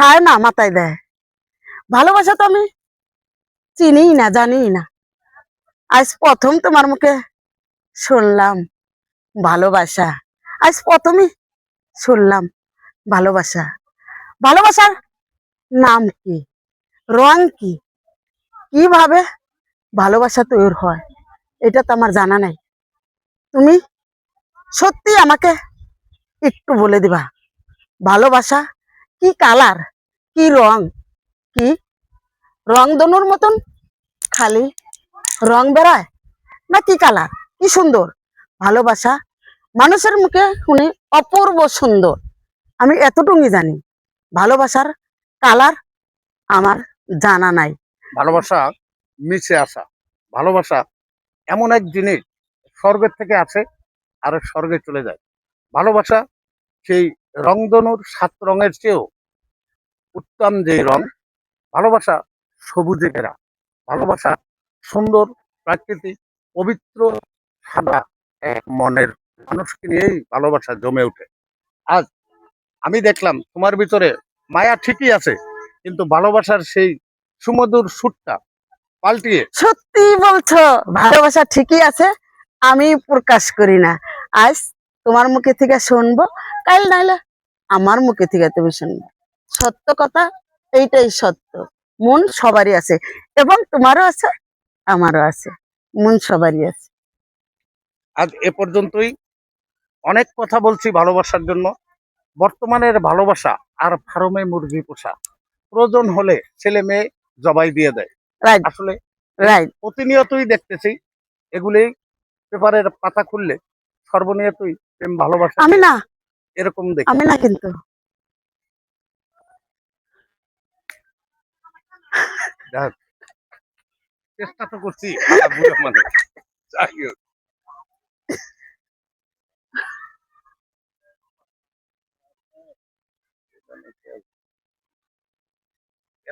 খায় না মাথায় দেয়। ভালোবাসা তো আমি চিনিই না, জানিই না। আজ প্রথম তোমার মুখে শুনলাম ভালোবাসা। আজ প্রথমই শুনলাম ভালোবাসা। ভালোবাসার নাম কি, রং কি, কিভাবে ভালোবাসা তৈরি হয়, এটা তো আমার জানা নাই। তুমি সত্যি আমাকে একটু বলে দিবা ভালোবাসা কি কালার, কি রং, কি রংধনুর মতন খালি রং বেড়ায়, না কি কালার, কি সুন্দর ভালোবাসা। মানুষের মুখে শুনি অপূর্ব সুন্দর, আমি এতটুকুই জানি। ভালোবাসার কালার আমার জানা নাই। ভালোবাসা মিশে আসা, ভালোবাসা এমন এক জিনিস স্বর্গের থেকে আসে আর স্বর্গে চলে যায়। ভালোবাসা সেই রংধনুর ৭ রঙের চেয়েও উত্তম যেই রং, ভালোবাসা সবুজে ঘেরা, ভালোবাসা সুন্দর, প্রাকৃতিক, পবিত্র, সাদা এক মনের মানুষকে নিয়েই ভালোবাসা জমে ওঠে। আজ আমি দেখলাম তোমার ভিতরে মায়া ঠিকই আছে, কিন্তু ভালোবাসার সেই সুমধুর সুরটা পাল্টিয়ে সত্যি বলছো, ভালোবাসা ঠিকই আছে, আমি প্রকাশ করি না। আজ তোমার মুখে থেকে শুনবো, কাল নাইলে আমার মুখে থেকে তুমি শুনবো। সত্য কথা, এইটাই সত্য। মন সবারই আছে, এবং তোমারও আছে, আমারও আছে, মন সবারই আছে। আজ এ পর্যন্তই। অনেক কথা বলছি ভালোবাসার জন্য। বর্তমানের ভালোবাসা আর ফার্মে মুরগি পোষা, প্রয়োজন হলে ছেলে মেয়ে জবাই দিয়ে দেয়। রাইট, আসলে রাইট। প্রতিনিয়তই দেখতেছি এগুলি, পেপারের পাতা খুললে সর্বনিয়তই প্রেম ভালোবাসা আমি নিয়ে না, এরকম দেখি। আমি না কিন্তু। যাক, চেষ্টা তো করছি, ভাড়া বুড়ো মানুষ। যাই হোক।